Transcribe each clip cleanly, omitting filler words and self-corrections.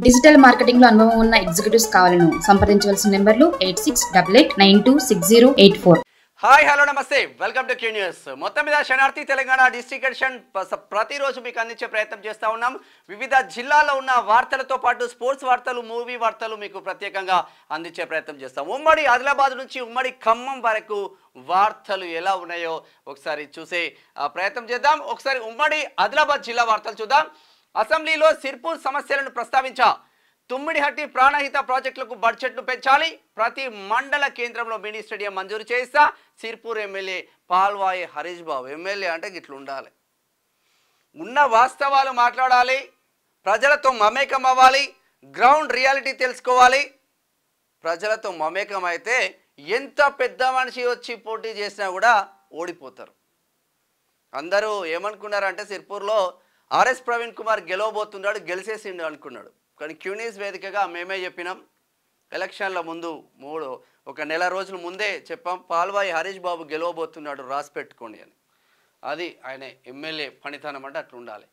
Digital marketing లో అనుభవం ఉన్న ఎగ్జిక్యూటివ్స్ కావాలను సంప్రదించవలసిన నెంబర్లు 8688926084. హాయ్ హలో నమస్తే, వెల్కమ్ టు క్యూ న్యూస్. మొత్తం మీద శనార్థి తెలంగాణ డిస్ట్రిక్ట్ ఎడిషన్ ప్రతిరోజు మీకు అందించే ప్రయత్నం చేస్తూ ఉన్నాం. వివిధ జిల్లాల్లో ఉన్న వార్తలతో పాటు స్పోర్ట్స్ వార్తలు, మూవీ వార్తలు మీకు ప్రత్యేకంగా అందించే ప్రయత్నం చేస్తాం. ఉమ్మడి ఆదిలాబాద్ నుంచి ఉమ్మడి ఖమ్మం వరకు వార్తలు ఎలా ఉన్నాయో ఒకసారి చూసే ప్రయత్నం చేద్దాం. ఒకసారి ఉమ్మడి ఆదిలాబాద్ జిల్లా వార్తలు చూద్దాం. అసెంబ్లీలో సిర్పూర్ సమస్యలను ప్రస్తావించా. తుమ్మిడిహట్టి ప్రాణహిత ప్రాజెక్టులకు బడ్జెట్ను పెంచాలి. ప్రతి మండల కేంద్రంలో మినీ స్టేడియం మంజూరు చేస్తా. సిర్పూర్ ఎమ్మెల్యే పాల్వాయి హరీష్ బాబు. ఎమ్మెల్యే అంటే గిట్ల ఉండాలి, ఉన్న వాస్తవాలు మాట్లాడాలి, ప్రజలతో మమేకం అవ్వాలి, గ్రౌండ్ రియాలిటీ తెలుసుకోవాలి. ప్రజలతో మమేకం అయితే ఎంత పెద్ద మనిషి వచ్చి పోటీ చేసినా కూడా ఓడిపోతారు. అందరూ ఏమనుకున్నారంటే సిర్పూర్లో ఆర్ఎస్ ప్రవీణ్ కుమార్ గెలవబోతున్నాడు, గెలిచేసిండు అనుకున్నాడు. కానీ క్యూన్యూస్ వేదికగా మేమే చెప్పినాం, ఎలక్షన్ల ముందు ఒక నెల రోజుల ముందే చెప్పాం, పాల్వాయి హరీష్ బాబు గెలవబోతున్నాడు, రాసి పెట్టుకోండి అని. అది ఆయన ఎమ్మెల్యే పనితనం అంటే అట్లా ఉండాలి.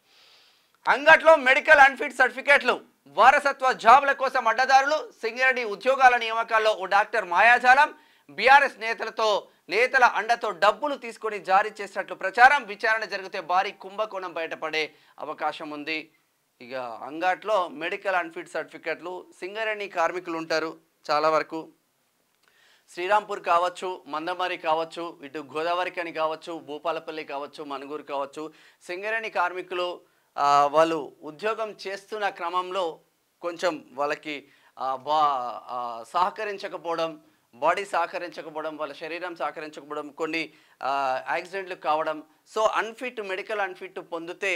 అంగట్లో మెడికల్ అన్ఫిట్ సర్టిఫికేట్లు, వారసత్వ జాబుల కోసం అడ్డదారులు, సింగరేణి ఉద్యోగాల నియామకాల్లో ఓ డాక్టర్ మాయాజాలం, బీఆర్ఎస్ నేతల అండతో డబ్బులు తీసుకొని జారీ చేసినట్లు ప్రచారం. విచారణ జరిగితే భారీ కుంభకోణం బయటపడే అవకాశం ఉంది. ఇక అంగట్లో మెడికల్ అన్ఫిట్ సర్టిఫికెట్లు, సింగరేణి కార్మికులు ఉంటారు చాలా వరకు, శ్రీరాంపూర్ కావచ్చు, మందమరి కావచ్చు, ఇటు గోదావరికి అని కావచ్చు, భూపాలపల్లి కావచ్చు, మనుగూరు కావచ్చు, సింగరేణి కార్మికులు వాళ్ళు ఉద్యోగం చేస్తున్న క్రమంలో కొంచెం వాళ్ళకి సహకరించకపోవడం, బాడీ సహకరించకపోవడం, వాళ్ళ శరీరం సహకరించకపోవడం, కొన్ని యాక్సిడెంట్లు కావడం. సో మెడికల్ అన్ఫిట్ పొందితే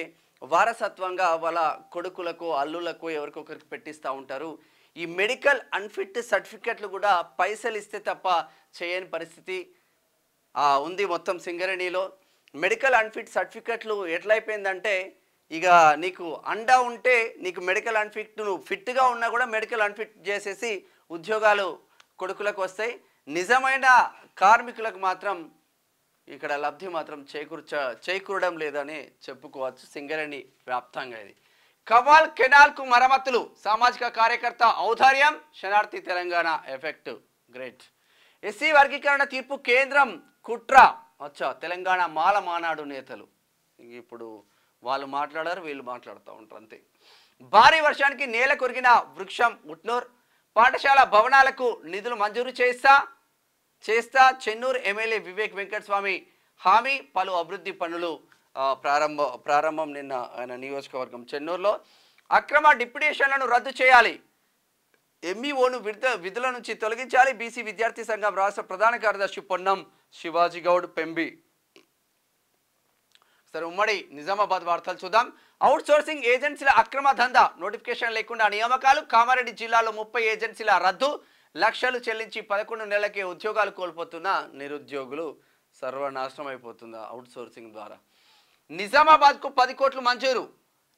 వారసత్వంగా వాళ్ళ కొడుకులకు, అల్లులకు, ఎవరికొకరికి పెట్టిస్తూ ఉంటారు. ఈ మెడికల్ అన్ఫిట్ సర్టిఫికెట్లు కూడా పైసలు ఇస్తే తప్ప చేయని పరిస్థితి ఉంది మొత్తం సింగరేణిలో. మెడికల్ అన్ఫిట్ సర్టిఫికెట్లు ఎట్లయిపోయిందంటే, ఇక నీకు అండా ఉంటే నీకు మెడికల్ అన్ఫిట్, నువ్వు ఫిట్గా ఉన్నా కూడా మెడికల్ అన్ఫిట్ చేసేసి ఉద్యోగాలు కొడుకులకు వస్తాయి. నిజమైన కార్మికులకు మాత్రం ఇక్కడ లబ్ధి మాత్రం చేకూరడం లేదని చెప్పుకోవచ్చు సింగరేణి వ్యాప్తంగా. ఇది కవాల్ కెనాల్కు మరమ్మతులు, సామాజిక కార్యకర్త ఔదార్యం, శనార్థి తెలంగాణ ఎఫెక్ట్ గ్రేట్. ఎస్సీ వర్గీకరణ తీర్పు కేంద్రం కుట్ర. తెలంగాణ మాల మానాడు నేతలు ఇప్పుడు వాళ్ళు మాట్లాడారు, వీళ్ళు మాట్లాడుతూ ఉంటారు అంతే. భారీ వర్షానికి నేల కొరిగిన వృక్షం ఉట్నూర్, పాఠశాల భవనాలకు నిధులు మంజూరు చేస్తా. చెన్నూరు ఎమ్మెల్యే వివేక్ వెంకటస్వామి హామీ. పలు అభివృద్ధి పనులు ప్రారంభం నిన్న ఆయన నియోజకవర్గం చెన్నూరులో. అక్రమ డిప్యుటేషన్లను రద్దు చేయాలి, ఎంఈఓను విధుల నుంచి తొలగించాలి. బీసీ విద్యార్థి సంఘం రాష్ట్ర ప్రధాన కార్యదర్శి పొన్నం శివాజీ గౌడ్ పెంబి. సరే, ఉమ్మడి నిజామాబాద్ వార్తలు చూద్దాం. అవుట్ సోర్సింగ్ ఏజెన్సీల అక్రమ దందా, నోటిఫికేషన్ లేకుండా నియామకాలు. కామారెడ్డి జిల్లాలో 30 ఏజెన్సీల రద్దు, లక్షలు చెల్లించి 11 నెలలకే ఉద్యోగాలు కోల్పోతున్న నిరుద్యోగులు. సర్వనాశనం అయిపోతుంది అవుట్ సోర్సింగ్ ద్వారా. నిజామాబాద్కు 10 కోట్లు మంజూరు.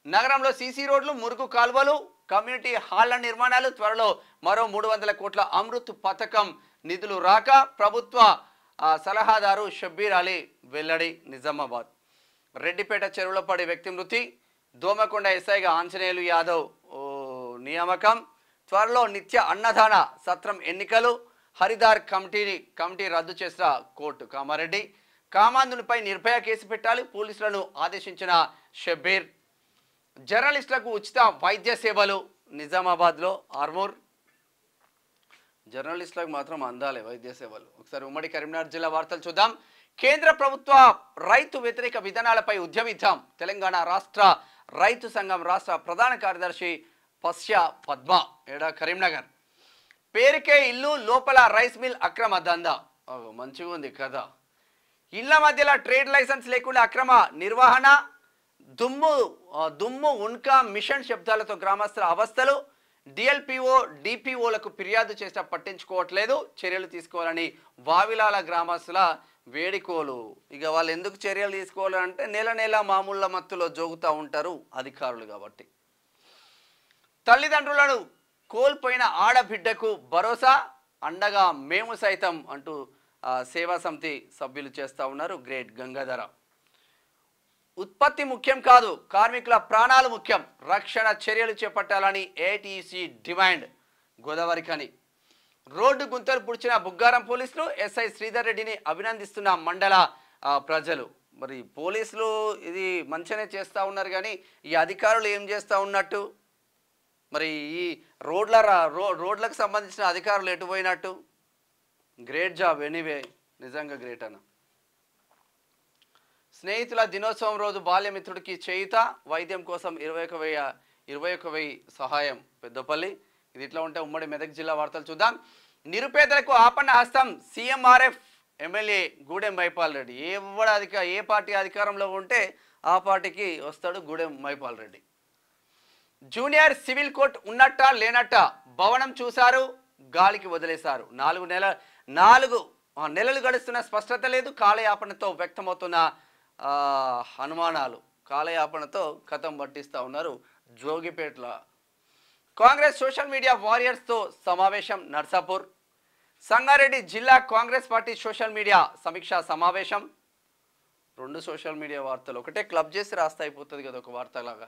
నగరంలో సీసీ రోడ్లు, మురుగు కాల్వలు, కమ్యూనిటీ హాళ్ల నిర్మాణాలు. త్వరలో మరో 300 కోట్ల అమృత్ పథకం నిధులు రాక ప్రభుత్వ సలహాదారు షబ్బీర్ అలీ వెల్లడి. నిజామాబాద్ రెడ్డిపేట చెరువులో పడి వ్యక్తి మృతి. దోమకొండ ఎస్ఐగా ఆంజనేయులు యాదవ్ నియామకం. త్వరలో నిత్య అన్నదాన సత్రం ఎన్నికలు. హరిదార్ కమిటీ రద్దు చేసిన కోర్టు. కామారెడ్డి కామాంధునిపై నిర్భయ కేసు పెట్టాలి, పోలీసులను ఆదేశించిన షబ్బీర్. జర్నలిస్టులకు ఉచిత వైద్య సేవలు. నిజామాబాద్లో ఆర్మూర్ జర్నలిస్టులకు మాత్రం అందాలి వైద్య సేవలు. ఒకసారి ఉమ్మడి కరీంనగర్ జిల్లా వార్తలు చూద్దాం. కేంద్ర ప్రభుత్వ రైతు వ్యతిరేక విధానాలపై ఉద్యమిద్దాం. తెలంగాణ రాష్ట్ర రైతు సంఘం రాష్ట్ర ప్రధాన కార్యదర్శి పశ్య పద్మ కరీంనగర్. పేరుకే ఇల్లు, లోపల రైస్ మిల్ అక్రమ దందా. మంచిగా ఉంది కదా. ఇళ్ల మధ్యలో ట్రేడ్ లైసెన్స్ లేకుండా అక్రమ నిర్వహణ. దుమ్ము ఉన్కా మిషన్ శబ్దాలతో గ్రామస్తుల అవస్థలు. డిఎల్పిఓ డిపిఓలకు ఫిర్యాదు చేసినా పట్టించుకోవట్లేదు, చర్యలు తీసుకోవాలని వావిలాల గ్రామస్తుల వేడికోలు. ఇక వాళ్ళు ఎందుకు చర్యలు తీసుకోవాలంటే నెల మామూళ్ళ మత్తులో జోగుతూ ఉంటారు అధికారులు కాబట్టి. తల్లిదండ్రులను కోల్పోయిన ఆడబిడ్డకు భరోసా, అండగా మేము సైతం అంటూ సేవా సమితి సభ్యులు చేస్తూ ఉన్నారు. గ్రేట్ గంగాధర. ఉత్పత్తి ముఖ్యం కాదు, కార్మికుల ప్రాణాలు ముఖ్యం. రక్షణ చర్యలు చేపట్టాలని ఏటీసీ డిమాండ్. గోదావరిఖని రోడ్డు గుంతలు పుడిచిన బుగ్గారం పోలీసులు. ఎస్ఐ శ్రీధర్ రెడ్డిని అభినందిస్తున్న మండల ప్రజలు. మరి పోలీసులు ఇది మంచిగానే చేస్తూ ఉన్నారు, కానీ ఈ అధికారులు ఏం చేస్తూ ఉన్నట్టు? మరి ఈ రోడ్లకు సంబంధించిన అధికారులు ఎటు పోయినట్టు? గ్రేట్ జాబ్ ఎనీవే, నిజంగా గ్రేట్ అన్న. స్నేహితుల దినోత్సవం రోజు బాల్యమిత్రుడికి చేయుత, వైద్యం కోసం 21,000 సహాయం. పెద్దపల్లి. ఇది ఇట్లా ఉంటే ఉమ్మడి మెదక్ జిల్లా వార్తలు చూద్దాం. నిరుపేదలకు ఆపన్న హస్తం. CMRF MLA Gudem Mahipal Reddy. ఏ పార్టీ అధికారంలో ఉంటే ఆ పార్టీకి వస్తాడు Gudem Mahipal Reddy. Junior civil court ఉన్నట్టా లేనట్టా భవనం చూశారు, గాలికి వదిలేశారు. 4 నెలలు గడుస్తున్న స్పష్టత లేదు. కాలయాపనతో వ్యక్తమవుతున్న అనుమానాలు. కాలయాపనతో కథం పట్టిస్తూ ఉన్నారు జోగిపేట్ల. కాంగ్రెస్ సోషల్ మీడియా వారియర్స్తో సమావేశం. నర్సాపూర్. సంగారెడ్డి జిల్లా కాంగ్రెస్ పార్టీ సోషల్ మీడియా సమీక్షా సమావేశం. 2 సోషల్ మీడియా వార్తలు ఒకటే క్లబ్ చేసి రాస్తే అయిపోతుంది కదా, ఒక వార్తలాగా.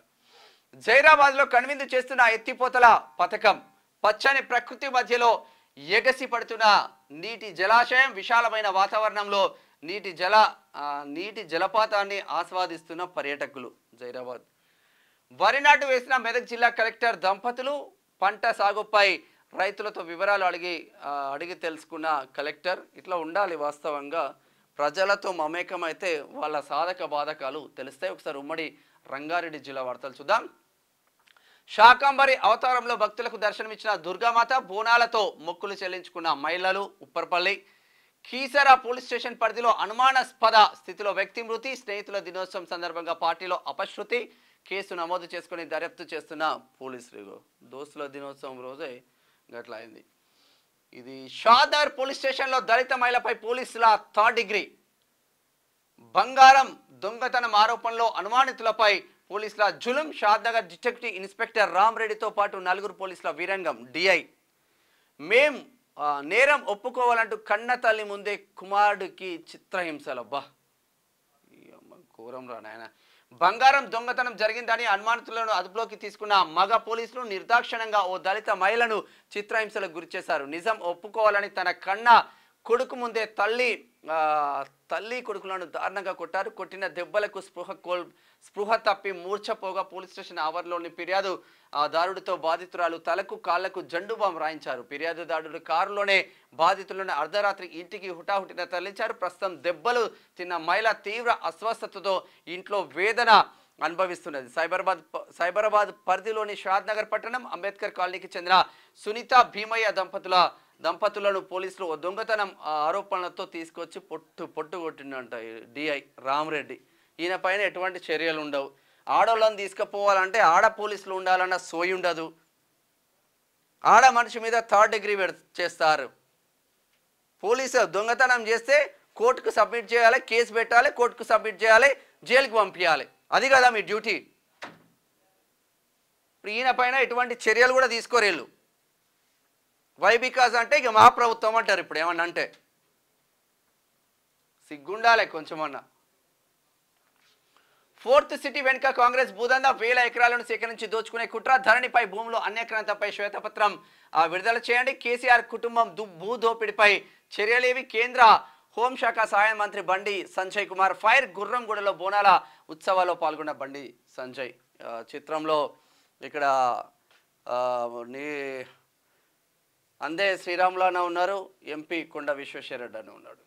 జైరాబాద్లో కనువిందు చేస్తున్న ఎత్తిపోతల పథకం. పచ్చని ప్రకృతి మధ్యలో ఎగసి పడుతున్న నీటి జలాశయం. విశాలమైన వాతావరణంలో నీటి జలపాతాన్ని ఆస్వాదిస్తున్న పర్యాటకులు. జైరాబాద్. వరి నాటు వేసిన మెదక్ జిల్లా కలెక్టర్ దంపతులు. పంట సాగుపై రైతులతో వివరాలు అడిగి తెలుసుకున్న కలెక్టర్. ఇట్లా ఉండాలి వాస్తవంగా. ప్రజలతో మమేకమైతే వాళ్ళ సాధక బాధకాలు తెలుస్తాయి. ఒకసారి ఉమ్మడి రంగారెడ్డి జిల్లా వార్తలు చూద్దాం. శాకంబరి అవతారంలో భక్తులకు దర్శనమిచ్చిన దుర్గామాత. బోనాలతో మొక్కులు చెల్లించుకున్న మహిళలు. ఉప్పర్పల్లి. కీసర పోలీస్ స్టేషన్ పరిధిలో అనుమానాస్పద స్థితిలో వ్యక్తి మృతి. స్నేహితుల దినోత్సవం సందర్భంగా పార్టీలో అపశృతి. కేసు నమోదు చేసుకుని దర్యాప్తు చేస్తున్న పోలీసులు. దోస్తుల దినోత్సవం రోజే గట్లా అయింది. ఇది షాదర్ పోలీస్ స్టేషన్లో దళిత మహిళపై పోలీసుల 3rd డిగ్రీ. బంగారం దొంగతనం ఆరోపణలో అనుమానితులపై పోలీసుల జులుం. షాద్నగర్ డిటెక్టివ్ ఇన్స్పెక్టర్ రామరెడ్డితో పాటు 4 పోలీసుల వీరంగం. డిఐ. మేం నేరం ఒప్పుకోవాలంటూ కన్న తల్లి ముందే కుమారుడికి చిత్రహింసలు. అబ్బా, ఘోరం రా నాయన. బంగారం దొంగతనం జరిగిందని అనుమానితులను అదుపులోకి తీసుకున్న మగ పోలీసులు నిర్దాక్షిణ్యంగా ఓ దళిత మహిళను చిత్రహింసలకు గురిచేశారు. నిజం ఒప్పుకోవాలని తన కన్న కొడుకు ముందే తల్లి కొడుకులను దారుణంగా కొట్టారు. కొట్టిన దెబ్బలకు స్పృహ తప్పి మూర్ఛపోగా పోలీస్ స్టేషన్ ఆవరణలోని ఫిర్యాదు దారుడితో బాధితురాలు తలకు కాళ్లకు జండు బాంబు రాయించారు. ఫిర్యాదుదారుడు కారులోనే బాధితులను అర్ధరాత్రి ఇంటికి హుటాహుటిన తరలించారు. ప్రస్తుతం దెబ్బలు తిన్న మహిళ తీవ్ర అస్వస్థతతో ఇంట్లో వేదన అనుభవిస్తున్నది. సైబరాబాద్ పరిధిలోని షాద్నగర్ పట్టణం అంబేద్కర్ కాలనీకి చెందిన సునీత భీమయ్య దంపతులను పోలీసులు దొంగతనం ఆరోపణలతో తీసుకొచ్చి పొట్టు కొట్టిందంట డిఐ రామరెడ్డి. ఈయన పైన ఎటువంటి చర్యలు ఉండవు. ఆడోళ్ళని తీసుకుపోవాలంటే ఆడ పోలీసులు ఉండాలన్న సోయి ఉండదు. ఆడ మనిషి మీద 3rd డిగ్రీ చేస్తారు. పోలీసు దొంగతనం చేస్తే కోర్టుకు సబ్మిట్ చేయాలి, కేసు పెట్టాలి, కోర్టుకు సబ్మిట్ చేయాలి, జైలుకి పంపించాలి. అది కదా మీ డ్యూటీ. ఈయన పైన ఎటువంటి చర్యలు కూడా తీసుకోరేళ్ళు. వై బికాజ్ అంటే ఇక మా ప్రభుత్వం అంటారు. ఇప్పుడు ఏమన్నా అంటే సిగ్గుండాలి కొంచెమన్నా. 4th సిటీ వెనుక కాంగ్రెస్ భూదందా. 1000 ఎకరాలను సేకరించి దోచుకునే కుట్ర. ధరణిపై భూములు అన్యాక్రాంతపై శ్వేతపత్రం విడుదల చేయండి. కేసీఆర్ కుటుంబం భూదోపిడిపై చర్యలేవి. కేంద్ర హోంశాఖ సహాయ మంత్రి బండి సంజయ్ కుమార్ ఫైర్. గుర్రంగూడలో బోనాల ఉత్సవాల్లో పాల్గొన్న బండి సంజయ్. చిత్రంలో ఇక్కడ అందే శ్రీరాములు ఉన్నారు. ఎంపీ కొండ విశ్వేశ్వరరెడ్డి అని ఉన్నాడు.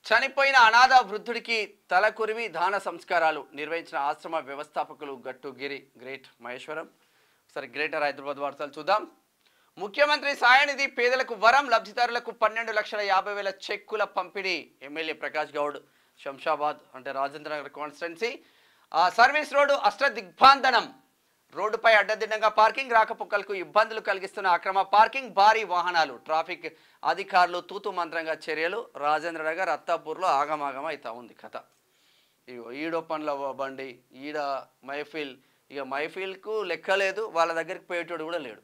చనిపోయిన అనాథ వృద్ధుడికి తలకురివి దాన సంస్కారాలు నిర్వహించిన ఆశ్రమ వ్యవస్థాపకులు గట్టుగిరి గ్రేట్ మహేశ్వరం. ఒకసారి గ్రేటర్ హైదరాబాద్ వార్తలు చూద్దాం. ముఖ్యమంత్రి సాయనిధి పేదలకు వరం. లబ్ధిదారులకు 12,50,000 చెక్కుల పంపిణీ. ఎమ్మెల్యే ప్రకాష్ గౌడ్. శంషాబాద్ అంటే రాజేంద్రనగర్ కాన్స్టిట్యున్సీ. సర్వీస్ రోడ్డు అష్టదిగ్బంధనం. రోడ్డుపై అడ్డదిడ్డంగా పార్కింగ్. రాకపోకలకు ఇబ్బందులు కలిగిస్తున్న అక్రమ పార్కింగ్. భారీ వాహనాలు. ట్రాఫిక్ అధికారులు తూతు మంత్రంగా చర్యలు. రాజేంద్రనగర్ అత్తాపూర్లో ఆగమాగం అవుతా ఉంది కథ. ఈడొప్పన్ల బండి, ఈడ మైఫిల్. ఇక మైఫిల్కు లెక్కలేదు, వాళ్ళ దగ్గరికి పోయేటోడు కూడా లేడు.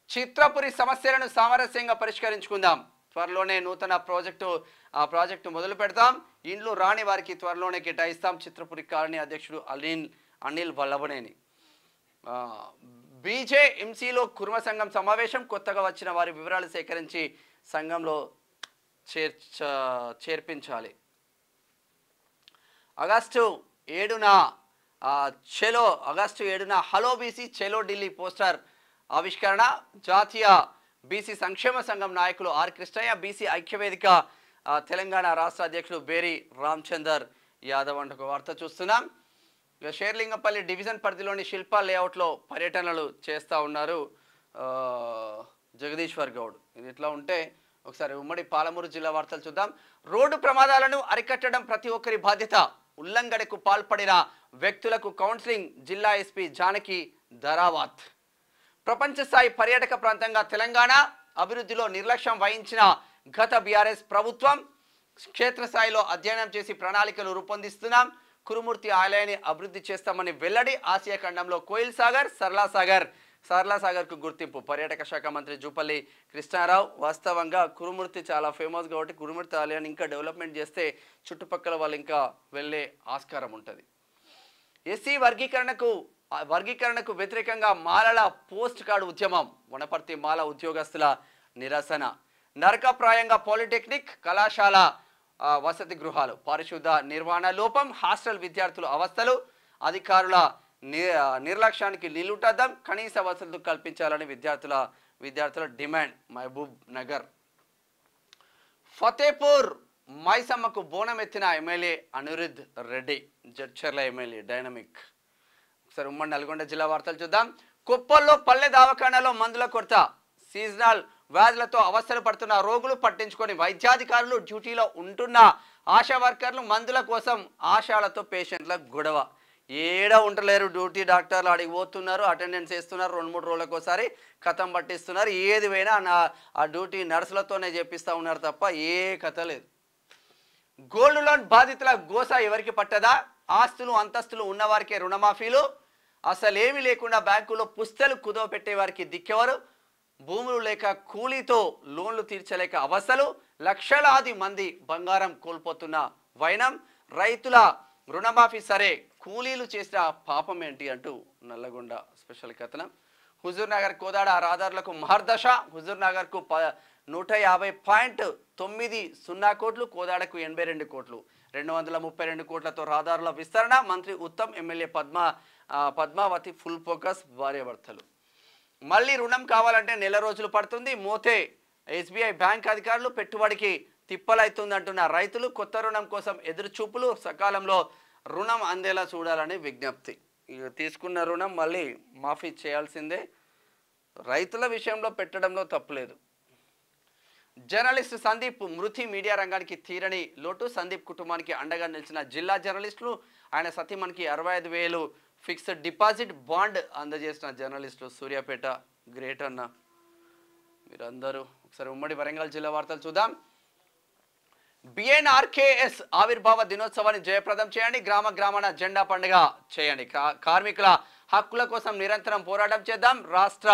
చిత్రపురి సమస్యలను సామరస్యంగా పరిష్కరించుకుందాం. త్వరలోనే నూతన ప్రాజెక్టు మొదలు పెడతాం. ఇండ్లు రాని వారికి త్వరలోనే కేటాయిస్తాం. చిత్రపురి కాలనీ అధ్యక్షుడు అనిల్ వల్లభనేని. బీజేఎంసీలో కుర్మ సంఘం సమావేశం. కొత్తగా వచ్చిన వారి వివరాలు సేకరించి సంఘంలో చేర్పించాలి. ఆగస్టు 7న హలో బీసీ చెలో ఢిల్లీ పోస్టర్ ఆవిష్కరణ. జాతీయ బీసీ సంక్షేమ సంఘం నాయకులు ఆర్ కృష్ణయ్య, బీసీ ఐక్యవేదిక తెలంగాణ రాష్ట్ర అధ్యక్షులు బేరి రామచందర్ యాదవ్ అంటూ ఒక వార్త చూస్తున్నాం. ఇక షేర్లింగంపల్లి డివిజన్ పరిధిలోని శిల్పా లేఅవుట్లో పర్యటనలు చేస్తూ ఉన్నారు జగదీశ్వర్ గౌడ్. ఇది ఇట్లా ఉంటే ఒకసారి ఉమ్మడి పాలమూరు జిల్లా వార్తలు చూద్దాం. రోడ్డు ప్రమాదాలను అరికట్టడం ప్రతి ఒక్కరి బాధ్యత. ఉల్లంఘనకు పాల్పడిన వ్యక్తులకు కౌన్సిలింగ్. జిల్లా ఎస్పీ జానకి ధరావత్. ప్రపంచ స్థాయి పర్యాటక ప్రాంతంగా తెలంగాణ అభివృద్ధిలో నిర్లక్ష్యం వహించిన గత బీఆర్ఎస్ ప్రభుత్వం. క్షేత్రస్థాయిలో అధ్యయనం చేసి ప్రణాళికలు రూపొందిస్తున్నాం. కురుమూర్తి ఆలయాన్ని అభివృద్ధి చేస్తామని వెల్లడి. ఆసియా ఖండంలో కోయిల్ సాగర్, సరళా సాగర్కు గుర్తింపు. పర్యాటక శాఖ మంత్రి జూపల్లి కృష్ణారావు. వాస్తవంగా కురుమూర్తి చాలా ఫేమస్ కాబట్టి కురుమూర్తి ఆలయాన్ని ఇంకా డెవలప్మెంట్ చేస్తే చుట్టుపక్కల వాళ్ళు ఇంకా వెళ్ళే ఆస్కారం ఉంటుంది. ఎస్సీ వర్గీకరణకు వ్యతిరేకంగా మాలల పోస్ట్ కార్డు ఉద్యమం. వనపర్తి మాల ఉద్యోగస్తుల నిరసన. నరకప్రాయంగా పాలిటెక్నిక్ కళాశాల వసతి గృహాలు. పారిశుద్ధ నిర్వహణ లోపం. హాస్టల్ విద్యార్థుల అవస్థలు. అధికారుల నిర్లక్ష్యానికి నిలుటద్దం. కనీస వసతులు కల్పించాలని విద్యార్థుల డిమాండ్. మహబూబ్ నగర్. ఫతేపూర్ మైసమ్మకు బోనం ఎత్తిన MLA Anirudh Reddy. Jadcherla MLA dynamic. ఒకసారి ఉమ్మడి నల్గొండ జిల్లా వార్తలు చూద్దాం. కుప్పల్లో పల్లె దవాఖానాలో మందుల కొరత. సీజనల్ వ్యాధులతో అవస్థలు పడుతున్న రోగులు పట్టించుకొని వైద్యాధికారులు డ్యూటీలో ఉంటున్న ఆశా వర్కర్లు మందుల కోసం ఆశాలతో పేషెంట్ల గొడవ. ఏడా ఉండలేరు డ్యూటీ డాక్టర్లు. అడిగి పోతున్నారు, అటెండెన్స్ వేస్తున్నారు, 2-3 రోజులకోసారి కథం పట్టిస్తున్నారు. ఏది పోయినా ఆ డ్యూటీ నర్సులతోనే చేపిస్తూ ఉన్నారు తప్ప ఏ కథ లేదు. గోల్డ్ లోన్ బాధితుల గోస ఎవరికి పట్టదా? ఆస్తులు అంతస్తులు ఉన్నవారికే రుణమాఫీలు. అసలేమీ లేకుండా బ్యాంకులో పుస్తలు కుదవ పెట్టే వారికి దిక్కెవరు? భూములు లేక కూలీతో లోన్లు తీర్చలేక అవస్థలు. లక్షలాది మంది బంగారం కోల్పోతున్న వైనం. రైతుల రుణమాఫీ సరే, కూలీలు చేసిన పాపం ఏంటి అంటూ నల్లగొండ స్పెషల్ కథనం. హుజూర్ నగర్ కోదాడ రహదారులకు మహర్దశ. హుజూర్ నగర్కు 150.90 కోట్లు, కోదాడకు 82 కోట్లు. 232 కోట్లతో రహదారుల విస్తరణ. మంత్రి Uttam, MLA Padmavathi full focus. భార్యాభర్తలు. మళ్ళీ రుణం కావాలంటే నెల రోజులు పడుతుంది. మోతే ఎస్బీఐ బ్యాంక్ అధికారులు. పెట్టుబడికి తిప్పలైతుందంటున్న రైతులు. కొత్త రుణం కోసం ఎదురు చూపులు. సకాలంలో రుణం అందేలా చూడాలని విజ్ఞప్తి. తీసుకున్న రుణం మళ్ళీ మాఫీ చేయాల్సిందే. రైతుల విషయంలో పెట్టడంలో తప్పులేదు. జర్నలిస్ట్ సందీప్ మృతి మీడియా రంగానికి తీరని లోటు. సందీప్ కుటుంబానికి అండగా నిలిచిన జిల్లా జర్నలిస్టులు. ఆయన సతీమణికి 65,000 ఫిక్స్డ్ డిపాజిట్ బాండ్ అందజేసిన జర్నలిస్టులు. సూర్యాపేట గ్రేట్ అన్న మీరందరూ. ఒకసారి ఉమ్మడి వరంగల్ జిల్లా వార్తలు చూద్దాం. బిఎన్ఆర్కేఎస్ ఆవిర్భావ దినోత్సవాన్ని జయప్రదం చేయండి. గ్రామాన జెండా పండుగ చేయండి. కార్మికుల హక్కుల కోసం నిరంతరం పోరాటం చేద్దాం. రాష్ట్ర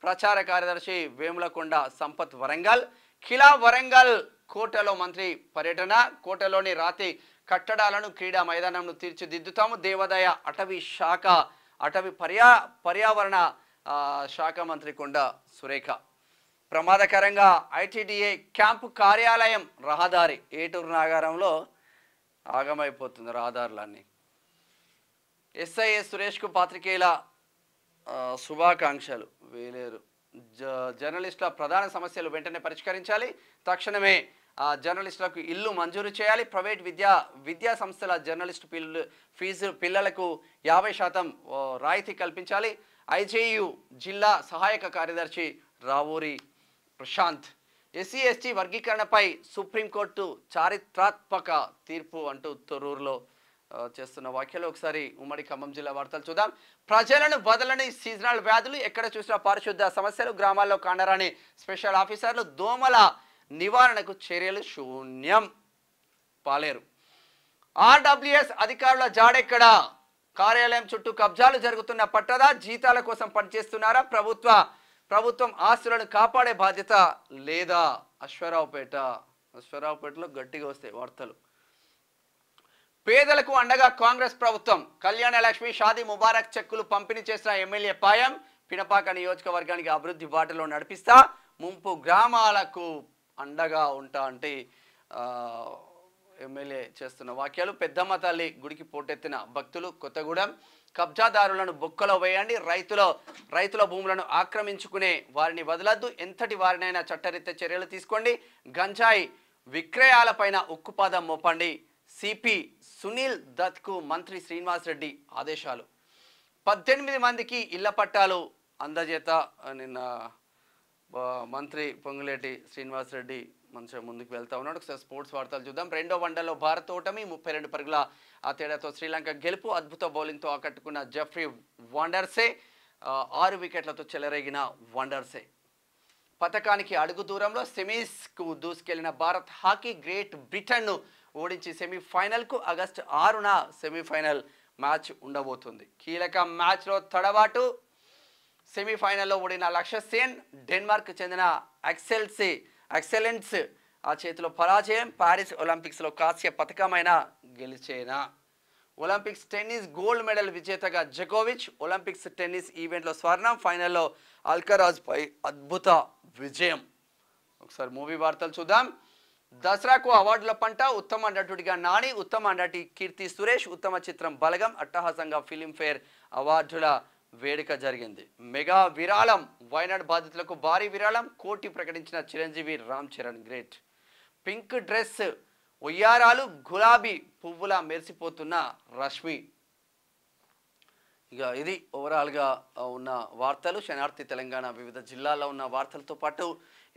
ప్రచార కార్యదర్శి వేములకొండ సంపత్ వరంగల్. ఖిలా వరంగల్ కోటలో మంత్రి పర్యటన. కోటలోని రాతి కట్టడాలను క్రీడా మైదానంను తీర్చిదిద్దుతాము. దేవాదాయ అటవీ పర్యావరణ శాఖ మంత్రి కొండ సురేఖ. ప్రమాదకరంగా ఐటీడీఏ క్యాంపు కార్యాలయం రహదారి. ఏటూరు నాగారంలో ఆగమైపోతుంది రహదారులన్నీ. ఎస్ఐఎస్ సురేష్కు పాత్రికేయుల శుభాకాంక్షలు. వేలేరు. జర్నలిస్టుల ప్రధాన సమస్యలు వెంటనే పరిష్కరించాలి. తక్షణమే జర్నలిస్టులకు ఇల్లు మంజూరు చేయాలి. ప్రైవేట్ విద్యా సంస్థల జర్నలిస్టు ఫీజు పిల్లలకు 50% రాయితీ కల్పించాలి. ఐజేయు జిల్లా సహాయక కార్యదర్శి రావూరి ప్రశాంత్. ఎస్సీ ఎస్టీ వర్గీకరణపై సుప్రీంకోర్టు చారిత్రాత్మక తీర్పు అంటూ తొర్రూరులో చేస్తున్న వ్యాఖ్యలు. ఒకసారి ఉమ్మడి ఖమ్మం జిల్లా వార్తలు చూద్దాం. ప్రజలను బదలని సీజనల్ వ్యాధులు. ఎక్కడ చూసినా పారిశుద్ధ సమస్యలు. గ్రామాల్లో కాండరాని స్పెషల్ ఆఫీసర్లు. దోమల నివారణకు చర్యలు శూన్యం. పాలేరు. ఆర్డబ్ల్యూఎస్ అధికారుల జాడెక్కడ? కార్యాలయం చుట్టూ కబ్జాలు జరుగుతున్న పట్టదా? జీతాల కోసం పనిచేస్తున్నారా? ప్రభుత్వం ఆస్తులను కాపాడే బాధ్యత లేదా? అశ్వరావుపేటలో గట్టిగా వస్తాయి వార్తలు. పేదలకు అండగా కాంగ్రెస్ ప్రభుత్వం. కళ్యాణ లక్ష్మి, షాదీ ముబారక్ చెక్కులు పంపిణీ చేసిన ఎమ్మెల్యే పాయం. పినపాక నియోజకవర్గానికి అభివృద్ధి బాటలో నడిపిస్తా, ముంపు గ్రామాలకు అండగా ఉంటా అంటే ఎమ్మెల్యే చేస్తున్న వాక్యాలు. పెద్దమ్మ తల్లి గుడికి పోటెత్తిన భక్తులు. కొత్తగూడెం కబ్జాదారులను బొక్కలో వేయండి, రైతుల భూములను ఆక్రమించుకునే వారిని వదలద్దు, ఎంతటి వారినైనా చట్టరీత్యా చర్యలు తీసుకోండి, గంజాయి విక్రయాలపైన ఉక్కుపాదం మోపండి. సిపి సునీల్ దత్కు మంత్రి శ్రీనివాస్ రెడ్డి ఆదేశాలు. 18 మందికి ఇళ్ల పట్టాలు అందజేత నిన్న మంత్రి పొంగులేటి శ్రీనివాస్ రెడ్డి మంచిగా ముందుకు వెళ్తా ఉన్నాడు. ఒకసారి స్పోర్ట్స్ వార్తలు చూద్దాం. రెండో వన్డేలో భారత్ ఓటమి, 32 పరుగుల ఆ తేడాతో శ్రీలంక గెలుపు. అద్భుత బౌలింగ్తో ఆకట్టుకున్న జెఫ్రీ వాండర్సే, 6 వికెట్లతో చెలరేగిన వాండర్సే. పథకానికి అడుగు దూరంలో సెమీస్కు దూసుకెళ్లిన భారత్ హాకీ గ్రేట్ బ్రిటన్ను ఓడించి సెమీఫైనల్కు. ఆగస్టు 6న సెమీఫైనల్ మ్యాచ్ ఉండబోతుంది. కీలక మ్యాచ్లో తడబాటు. సెమీఫైనల్లో ఓడిన లక్ష్య సేన్, డెన్మార్క్ చెందిన ఎక్సలెన్స్ ఆ చేతిలో పరాజయం. పారిస్ ఒలింపిక్స్లో కాస్య పథకమైన గెలిచేనా? ఒలింపిక్స్ టెన్నిస్ గోల్డ్ మెడల్ విజేతగా జకోవిచ్. ఒలింపిక్స్ టెన్నిస్ ఈవెంట్లో స్వర్ణం. ఫైనల్లో అల్కరాజ్పై అద్భుత విజయం. ఒకసారి మూవీ వార్తలు చూద్దాం. దసరాకు అవార్డుల పంట. ఉత్తమ నటుడిగా నాని, ఉత్తమ నటి కీర్తి సురేష్, ఉత్తమ చిత్రం బలగం. అట్టహాసంగా ఫిలింఫేర్ అవార్డుల వేడుక జరిగింది. మెగా విరాళం. వైనాడ్ బాధితులకు భారీ విరాళం. 1 కోటి ప్రకటించిన Chiranjeevi Ram Charan. Great. Pink dress, ఉయ్యారాలు, గులాబీ పువ్వులా మెరిసిపోతున్న రష్మి. ఇక ఇది ఓవరాల్గా ఉన్న వార్తలు. శనార్థి తెలంగాణ వివిధ జిల్లాల్లో ఉన్న వార్తలతో పాటు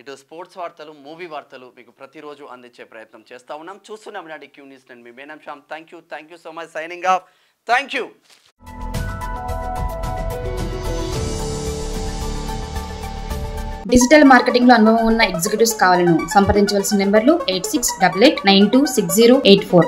ఇటు స్పోర్ట్స్ వార్తలు, మూవీ వార్తలు మీకు ప్రతిరోజు అందించే ప్రయత్నం చేస్తూ ఉన్నాం. చూస్తున్నాం నాటి క్యూ న్యూస్. నేను మీ మేనం Shyam. Thank you so much. Signing off. Thank you. Digital marketing లో అనుభవం ఉన్న ఎగ్జిక్యూటివ్స్ కావాలను సంప్రదించవలసిన నెంబర్లు 8688926084.